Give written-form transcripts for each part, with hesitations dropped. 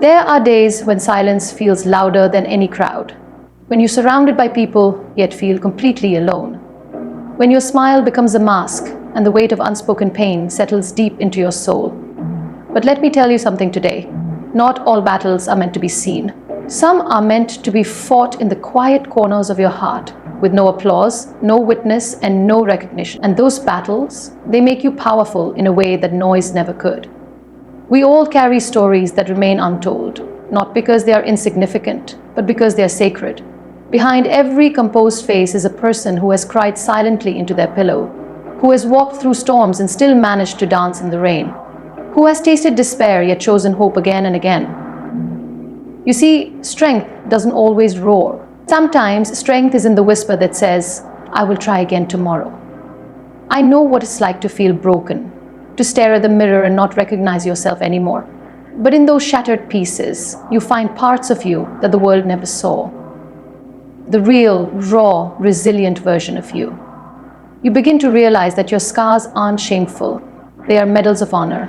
There are days when silence feels louder than any crowd, when you're surrounded by people yet feel completely alone, when your smile becomes a mask and the weight of unspoken pain settles deep into your soul. But let me tell you something today. Not all battles are meant to be seen. Some are meant to be fought in the quiet corners of your heart, with no applause, no witness, and no recognition. And those battles, they make you powerful in a way that noise never could. We all carry stories that remain untold, not because they are insignificant, but because they are sacred. Behind every composed face is a person who has cried silently into their pillow, who has walked through storms and still managed to dance in the rain, who has tasted despair yet chosen hope again and again. You see, strength doesn't always roar. Sometimes strength is in the whisper that says, "I will try again tomorrow." I know what it's like to feel broken, to stare at the mirror and not recognize yourself anymore. But in those shattered pieces, you find parts of you that the world never saw. The real, raw, resilient version of you. You begin to realize that your scars aren't shameful. They are medals of honor.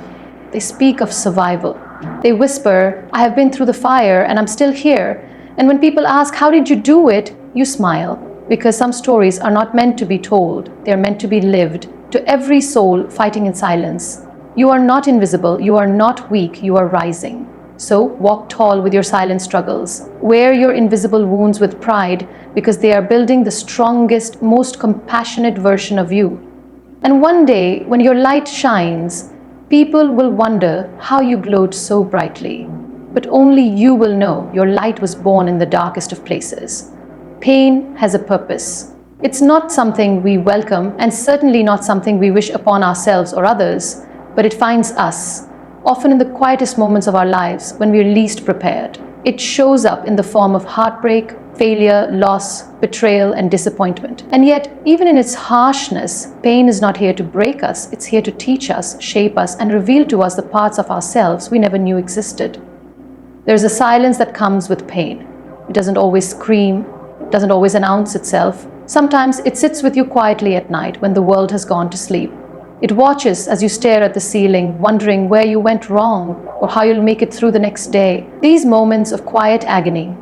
They speak of survival. They whisper, "I have been through the fire and I'm still here." And when people ask, "How did you do it?" you smile, because some stories are not meant to be told. They are meant to be lived. To every soul fighting in silence, you are not invisible, you are not weak, you are rising. So walk tall with your silent struggles. Wear your invisible wounds with pride, because they are building the strongest, most compassionate version of you. And one day, when your light shines, people will wonder how you glowed so brightly. But only you will know your light was born in the darkest of places. Pain has a purpose. It's not something we welcome, and certainly not something we wish upon ourselves or others, but it finds us, often in the quietest moments of our lives when we're least prepared. It shows up in the form of heartbreak, failure, loss, betrayal, and disappointment. And yet, even in its harshness, pain is not here to break us. It's here to teach us, shape us, and reveal to us the parts of ourselves we never knew existed. There's a silence that comes with pain. It doesn't always scream, doesn't always announce itself. Sometimes it sits with you quietly at night when the world has gone to sleep. It watches as you stare at the ceiling, wondering where you went wrong or how you'll make it through the next day. These moments of quiet agony,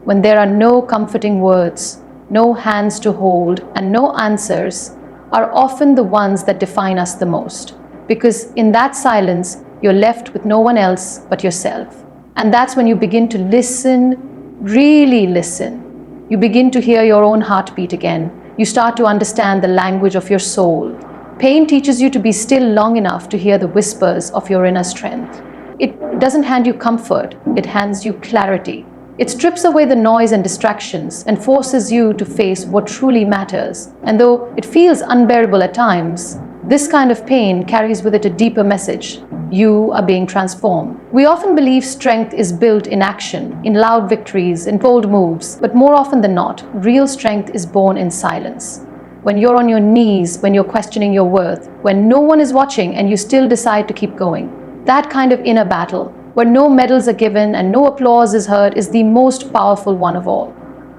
when there are no comforting words, no hands to hold, and no answers, are often the ones that define us the most. Because in that silence, you're left with no one else but yourself. And that's when you begin to listen, really listen. You begin to hear your own heartbeat again. You start to understand the language of your soul. Pain teaches you to be still long enough to hear the whispers of your inner strength. It doesn't hand you comfort, it hands you clarity. It strips away the noise and distractions and forces you to face what truly matters. And though it feels unbearable at times, this kind of pain carries with it a deeper message. You are being transformed. We often believe strength is built in action, in loud victories, in bold moves. But more often than not, real strength is born in silence. When you're on your knees, when you're questioning your worth, when no one is watching and you still decide to keep going. That kind of inner battle, where no medals are given and no applause is heard, is the most powerful one of all.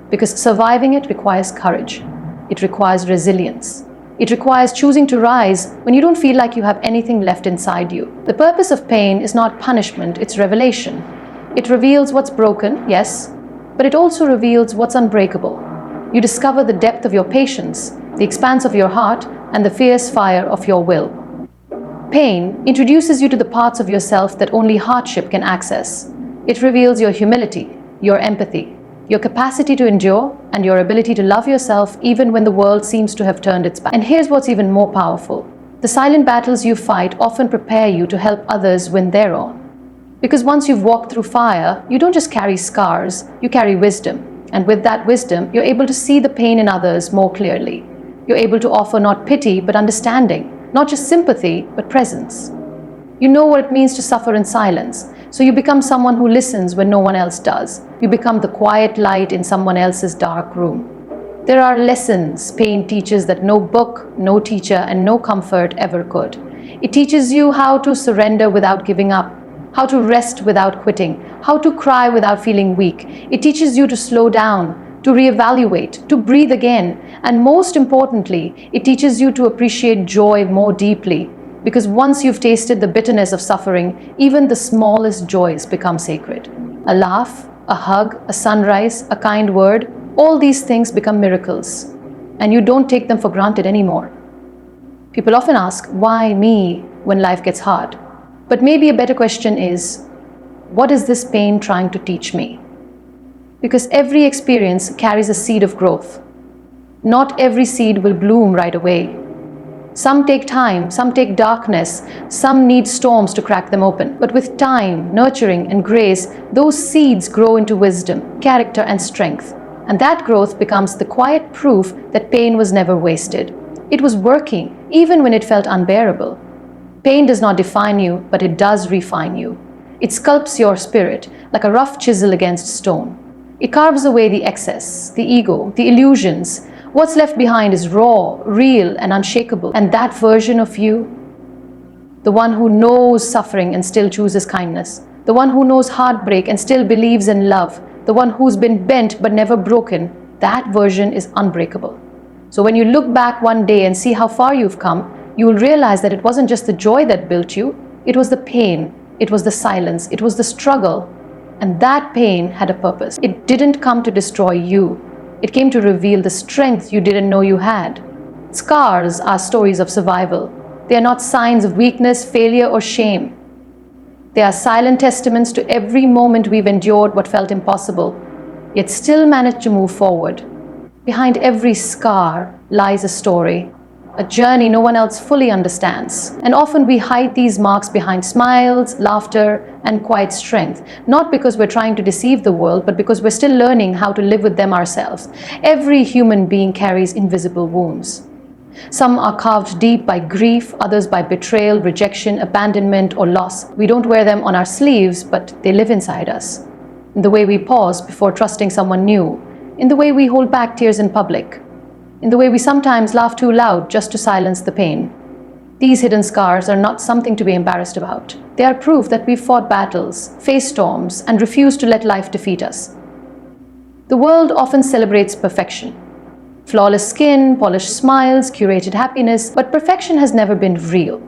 Because surviving it requires courage. It requires resilience. It requires choosing to rise when you don't feel like you have anything left inside you. The purpose of pain is not punishment, it's revelation. It reveals what's broken, yes, but it also reveals what's unbreakable. You discover the depth of your patience, the expanse of your heart, and the fierce fire of your will. Pain introduces you to the parts of yourself that only hardship can access. It reveals your humility, your empathy, your capacity to endure, and your ability to love yourself even when the world seems to have turned its back. And here's what's even more powerful. The silent battles you fight often prepare you to help others win their own. Because once you've walked through fire, you don't just carry scars, you carry wisdom. And with that wisdom, you're able to see the pain in others more clearly. You're able to offer not pity, but understanding, not just sympathy, but presence. You know what it means to suffer in silence, so you become someone who listens when no one else does. You become the quiet light in someone else's dark room. There are lessons pain teaches that no book, no teacher, and no comfort ever could. It teaches you how to surrender without giving up, how to rest without quitting, how to cry without feeling weak. It teaches you to slow down, to reevaluate, to breathe again, and most importantly, it teaches you to appreciate joy more deeply, Because once you've tasted the bitterness of suffering, even the smallest joys become sacred. A laugh, a hug, a sunrise, a kind word, all these things become miracles, and you don't take them for granted anymore. People often ask, why me when life gets hard? But maybe a better question is, what is this pain trying to teach me? Because every experience carries a seed of growth. Not every seed will bloom right away. Some take time, some take darkness, some need storms to crack them open. But with time, nurturing, and grace, those seeds grow into wisdom, character, and strength. And that growth becomes the quiet proof that pain was never wasted. It was working, even when it felt unbearable. Pain does not define you, but it does refine you. It sculpts your spirit like a rough chisel against stone. It carves away the excess, the ego, the illusions. What's left behind is raw, real, and unshakable. And that version of you, the one who knows suffering and still chooses kindness, the one who knows heartbreak and still believes in love, the one who's been bent but never broken, that version is unbreakable. So when you look back one day and see how far you've come, you will realize that it wasn't just the joy that built you, it was the pain, it was the silence, it was the struggle. And that pain had a purpose. It didn't come to destroy you. It came to reveal the strength you didn't know you had. Scars are stories of survival. They are not signs of weakness, failure, or shame. They are silent testaments to every moment we've endured what felt impossible, yet still managed to move forward. Behind every scar lies a story, a journey no one else fully understands. And often we hide these marks behind smiles, laughter, and quiet strength, not because we're trying to deceive the world, but because we're still learning how to live with them ourselves. Every human being carries invisible wounds. Some are carved deep by grief, others by betrayal, rejection, abandonment, or loss. We don't wear them on our sleeves, but they live inside us. In the way we pause before trusting someone new, in the way we hold back tears in public, in the way we sometimes laugh too loud just to silence the pain. These hidden scars are not something to be embarrassed about. They are proof that we've fought battles, faced storms, and refused to let life defeat us. The world often celebrates perfection. Flawless skin, polished smiles, curated happiness, but perfection has never been real.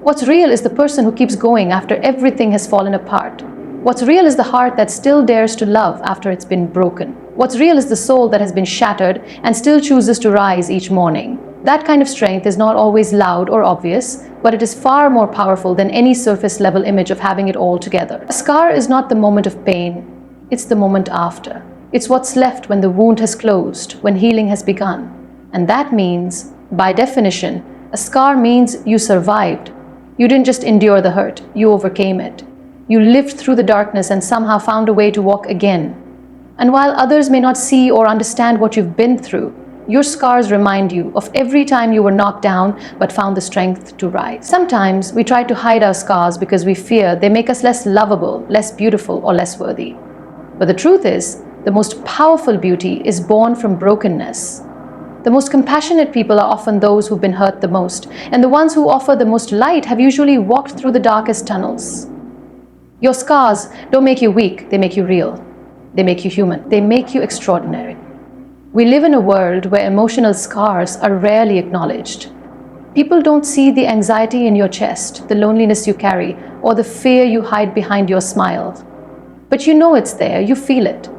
What's real is the person who keeps going after everything has fallen apart. What's real is the heart that still dares to love after it's been broken. What's real is the soul that has been shattered and still chooses to rise each morning. That kind of strength is not always loud or obvious, but it is far more powerful than any surface-level image of having it all together. A scar is not the moment of pain, it's the moment after. It's what's left when the wound has closed, when healing has begun. And that means, by definition, a scar means you survived. You didn't just endure the hurt, you overcame it. You lived through the darkness and somehow found a way to walk again. And while others may not see or understand what you've been through, your scars remind you of every time you were knocked down but found the strength to rise. Sometimes we try to hide our scars because we fear they make us less lovable, less beautiful, or less worthy. But the truth is, the most powerful beauty is born from brokenness. The most compassionate people are often those who've been hurt the most, and the ones who offer the most light have usually walked through the darkest tunnels. Your scars don't make you weak, they make you real. They make you human. They make you extraordinary. We live in a world where emotional scars are rarely acknowledged. People don't see the anxiety in your chest, the loneliness you carry, or the fear you hide behind your smile. But you know it's there, you feel it.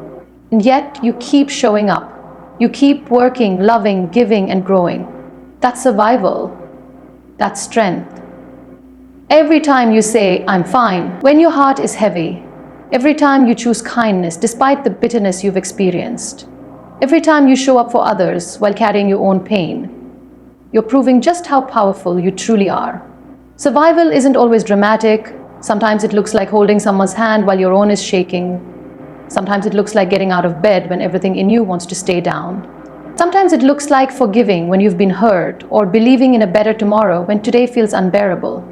And yet you keep showing up. You keep working, loving, giving, and growing. That's survival. That's strength. Every time you say, I'm fine, when your heart is heavy, every time you choose kindness despite the bitterness you've experienced, every time you show up for others while carrying your own pain, you're proving just how powerful you truly are. Survival isn't always dramatic. Sometimes it looks like holding someone's hand while your own is shaking. Sometimes it looks like getting out of bed when everything in you wants to stay down. Sometimes it looks like forgiving when you've been hurt, or believing in a better tomorrow when today feels unbearable.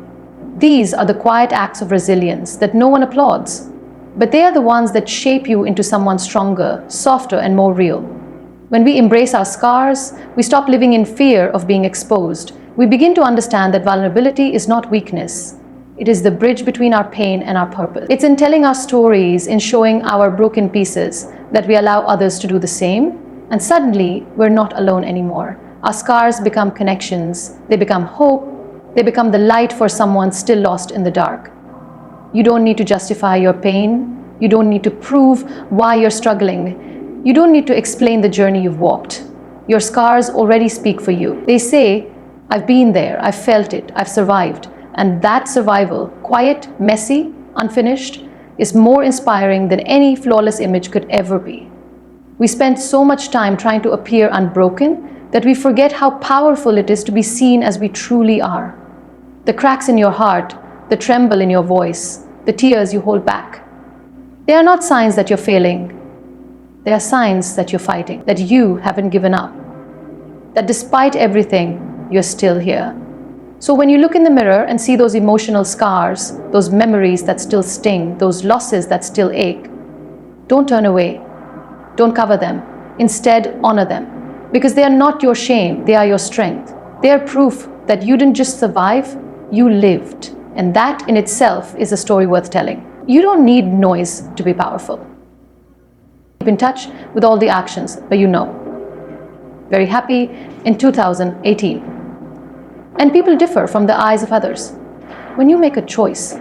These are the quiet acts of resilience that no one applauds, but they are the ones that shape you into someone stronger, softer, and more real. When we embrace our scars, we stop living in fear of being exposed. We begin to understand that vulnerability is not weakness. It is the bridge between our pain and our purpose. It's in telling our stories, in showing our broken pieces, that we allow others to do the same, and suddenly we're not alone anymore. Our scars become connections, they become hope, They become the light for someone still lost in the dark. You don't need to justify your pain. You don't need to prove why you're struggling. You don't need to explain the journey you've walked. Your scars already speak for you. They say, I've been there, I've felt it, I've survived. And that survival, quiet, messy, unfinished, is more inspiring than any flawless image could ever be. We spend so much time trying to appear unbroken that we forget how powerful it is to be seen as we truly are. The cracks in your heart, the tremble in your voice, the tears you hold back, they are not signs that you're failing. They are signs that you're fighting, that you haven't given up, that despite everything, you're still here. So when you look in the mirror and see those emotional scars, those memories that still sting, those losses that still ache, don't turn away. Don't cover them. Instead, honor them. Because they are not your shame, they are your strength. They are proof that you didn't just survive, you lived. And that in itself is a story worth telling. You don't need noise to be powerful. Keep in touch with all the actions, but you know. Very happy in 2018. And people differ from the eyes of others. When you make a choice,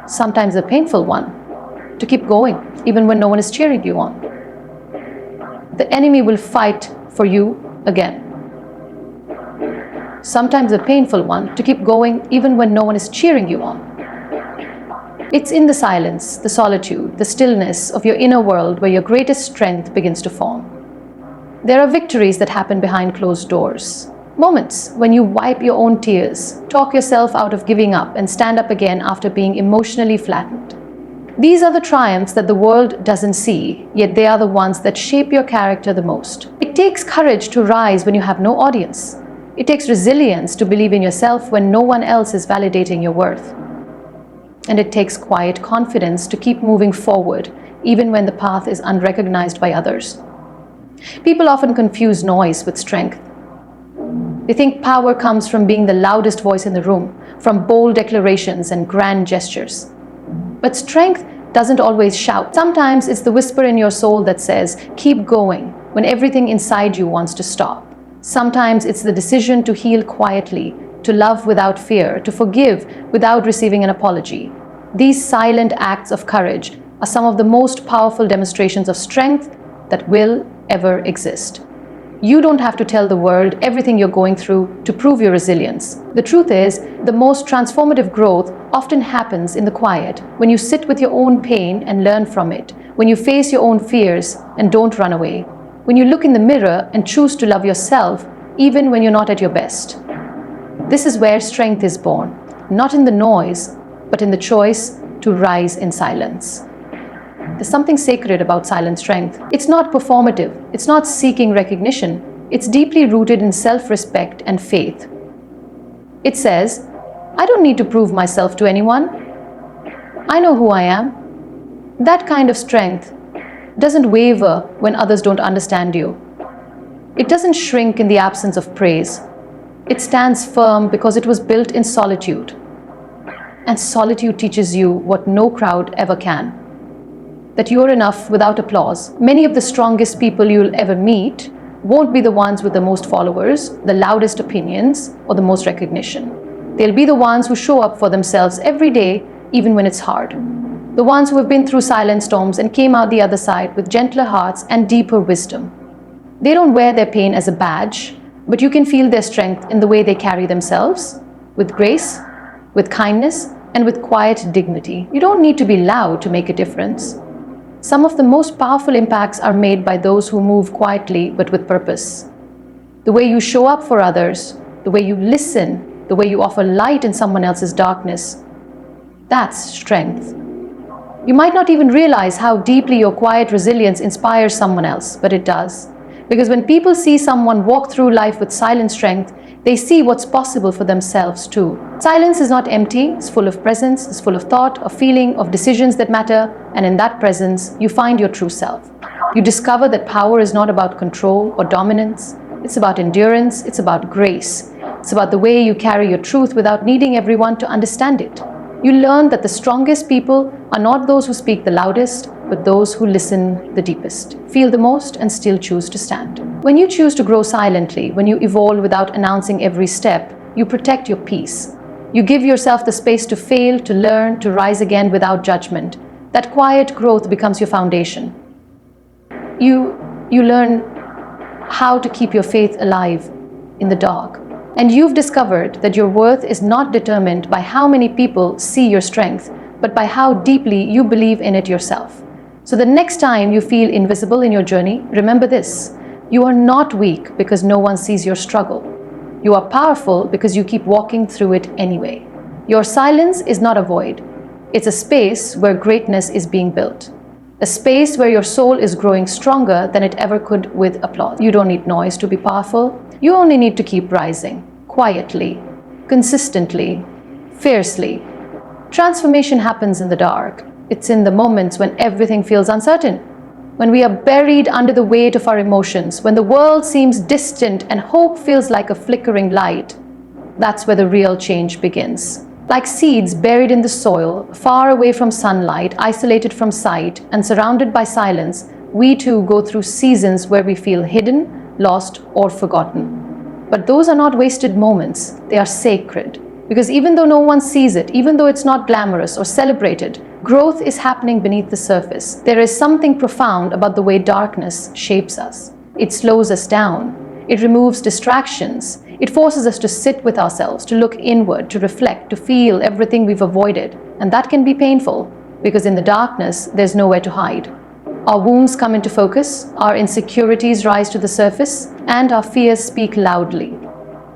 sometimes a painful one, to keep going, even when no one is cheering you on, the enemy will fight for you again. Sometimes a painful one, to keep going, even when no one is cheering you on. It's in the silence, the solitude, the stillness of your inner world where your greatest strength begins to form. There are victories that happen behind closed doors. Moments when you wipe your own tears, talk yourself out of giving up, and stand up again after being emotionally flattened. These are the triumphs that the world doesn't see, yet they are the ones that shape your character the most. It takes courage to rise when you have no audience. It takes resilience to believe in yourself when no one else is validating your worth. And it takes quiet confidence to keep moving forward, even when the path is unrecognized by others. People often confuse noise with strength. They think power comes from being the loudest voice in the room, from bold declarations and grand gestures. But strength doesn't always shout. Sometimes it's the whisper in your soul that says, keep going, when everything inside you wants to stop. Sometimes it's the decision to heal quietly, to love without fear, to forgive without receiving an apology. These silent acts of courage are some of the most powerful demonstrations of strength that will ever exist. You don't have to tell the world everything you're going through to prove your resilience. The truth is, the most transformative growth often happens in the quiet, when you sit with your own pain and learn from it, when you face your own fears and don't run away, when you look in the mirror and choose to love yourself even when you're not at your best. This is where strength is born, not in the noise, but in the choice to rise in silence. There's something sacred about silent strength. It's not performative. It's not seeking recognition. It's deeply rooted in self-respect and faith. It says, I don't need to prove myself to anyone. I know who I am. That kind of strength doesn't waver when others don't understand you. It doesn't shrink in the absence of praise. It stands firm because it was built in solitude. And solitude teaches you what no crowd ever can. That you're enough without applause. Many of the strongest people you'll ever meet won't be the ones with the most followers, the loudest opinions, or the most recognition. They'll be the ones who show up for themselves every day, even when it's hard. The ones who have been through silent storms and came out the other side with gentler hearts and deeper wisdom. They don't wear their pain as a badge, but you can feel their strength in the way they carry themselves, with grace, with kindness, and with quiet dignity. You don't need to be loud to make a difference. Some of the most powerful impacts are made by those who move quietly but with purpose. The way you show up for others, the way you listen, the way you offer light in someone else's darkness, that's strength. You might not even realize how deeply your quiet resilience inspires someone else, but it does. Because when people see someone walk through life with silent strength, they see what's possible for themselves too. Silence is not empty, it's full of presence, it's full of thought, of feeling, of decisions that matter, and in that presence, you find your true self. You discover that power is not about control or dominance, it's about endurance, it's about grace. It's about the way you carry your truth without needing everyone to understand it. You learn that the strongest people are not those who speak the loudest, but those who listen the deepest, feel the most, and still choose to stand. When you choose to grow silently, when you evolve without announcing every step, You protect your peace. You give yourself the space to fail, to learn, to rise again without judgment. That quiet growth becomes your foundation. You learn how to keep your faith alive in the dark. And you've discovered that your worth is not determined by how many people see your strength, but by how deeply you believe in it yourself. So the next time you feel invisible in your journey, remember this: you are not weak because no one sees your struggle. You are powerful because you keep walking through it anyway. Your silence is not a void. It's a space where greatness is being built. A space where your soul is growing stronger than it ever could with applause. You don't need noise to be powerful. You only need to keep rising, quietly, consistently, fiercely. Transformation happens in the dark. It's in the moments when everything feels uncertain, when we are buried under the weight of our emotions, when the world seems distant and hope feels like a flickering light. That's where the real change begins. Like seeds buried in the soil, far away from sunlight, isolated from sight, and surrounded by silence, we too go through seasons where we feel hidden, lost, or forgotten. But those are not wasted moments, they are sacred. Because even though no one sees it, even though it's not glamorous or celebrated, growth is happening beneath the surface. There is something profound about the way darkness shapes us. It slows us down. It removes distractions. It forces us to sit with ourselves, to look inward, to reflect, to feel everything we've avoided. And that can be painful, because in the darkness, there's nowhere to hide. Our wounds come into focus, our insecurities rise to the surface, and our fears speak loudly.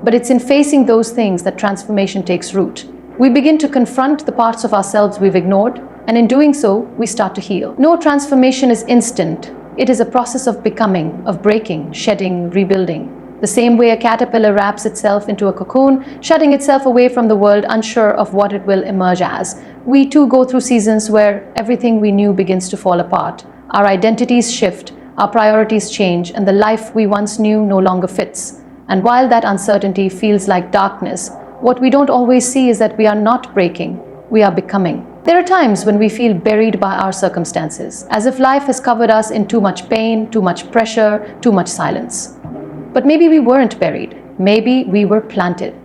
But it's in facing those things that transformation takes root. We begin to confront the parts of ourselves we've ignored, and in doing so, we start to heal. No transformation is instant. It is a process of becoming, of breaking, shedding, rebuilding. The same way a caterpillar wraps itself into a cocoon, shutting itself away from the world, unsure of what it will emerge as, we too go through seasons where everything we knew begins to fall apart. Our identities shift, our priorities change, and the life we once knew no longer fits. And while that uncertainty feels like darkness, what we don't always see is that we are not breaking, we are becoming. There are times when we feel buried by our circumstances, as if life has covered us in too much pain, too much pressure, too much silence. But maybe we weren't buried. Maybe we were planted.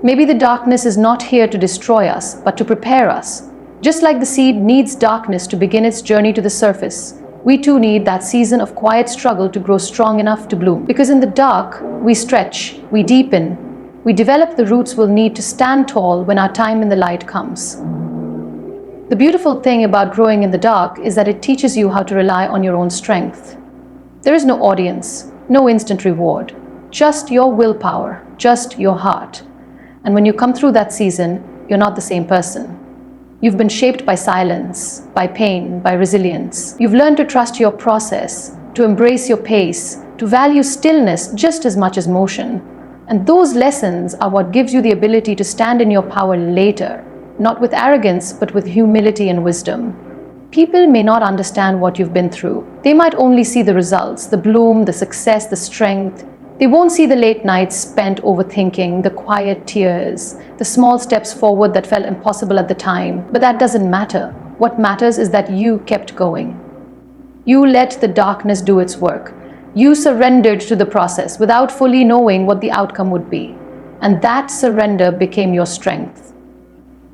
Maybe the darkness is not here to destroy us, but to prepare us. Just like the seed needs darkness to begin its journey to the surface, we too need that season of quiet struggle to grow strong enough to bloom. Because in the dark, we stretch, we deepen, we develop the roots we'll need to stand tall when our time in the light comes. The beautiful thing about growing in the dark is that it teaches you how to rely on your own strength. There is no audience, no instant reward, just your willpower, just your heart. And when you come through that season, you're not the same person. You've been shaped by silence, by pain, by resilience. You've learned to trust your process, to embrace your pace, to value stillness just as much as motion. And those lessons are what gives you the ability to stand in your power later, not with arrogance, but with humility and wisdom. People may not understand what you've been through. They might only see the results, the bloom, the success, the strength. They won't see the late nights spent overthinking, the quiet tears, the small steps forward that felt impossible at the time. But that doesn't matter. What matters is that you kept going. You let the darkness do its work. You surrendered to the process without fully knowing what the outcome would be. And that surrender became your strength.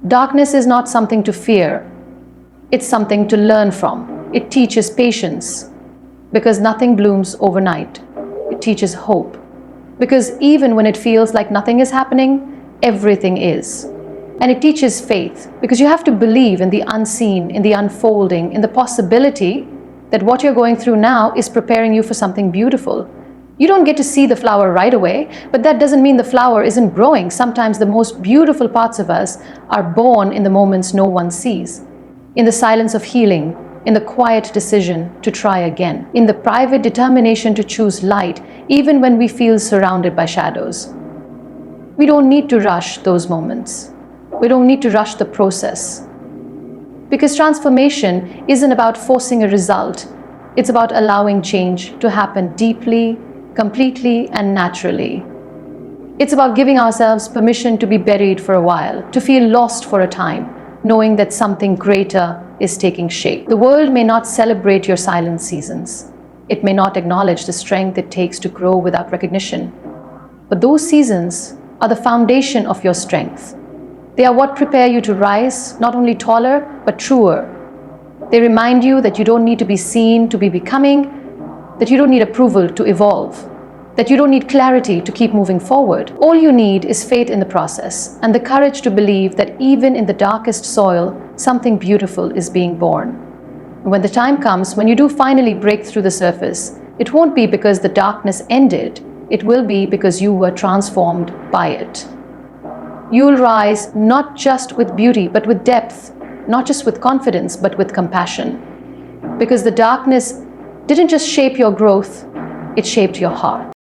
Darkness is not something to fear. It's something to learn from. It teaches patience, because nothing blooms overnight. It teaches hope, because even when it feels like nothing is happening, everything is. And it teaches faith, because you have to believe in the unseen, in the unfolding, in the possibility that what you're going through now is preparing you for something beautiful. You don't get to see the flower right away, but that doesn't mean the flower isn't growing. Sometimes the most beautiful parts of us are born in the moments no one sees, in the silence of healing, in the quiet decision to try again, in the private determination to choose light, even when we feel surrounded by shadows. We don't need to rush those moments. We don't need to rush the process. Because transformation isn't about forcing a result. It's about allowing change to happen deeply, completely, and naturally. It's about giving ourselves permission to be buried for a while, to feel lost for a time, knowing that something greater is taking shape. The world may not celebrate your silent seasons. It may not acknowledge the strength it takes to grow without recognition. But those seasons are the foundation of your strength. They are what prepare you to rise, not only taller, but truer. They remind you that you don't need to be seen to be becoming, that you don't need approval to evolve, that you don't need clarity to keep moving forward. All you need is faith in the process and the courage to believe that even in the darkest soil, something beautiful is being born. And when the time comes, when you do finally break through the surface, it won't be because the darkness ended, it will be because you were transformed by it. You'll rise not just with beauty, but with depth, not just with confidence, but with compassion. Because the darkness didn't just shape your growth, it shaped your heart.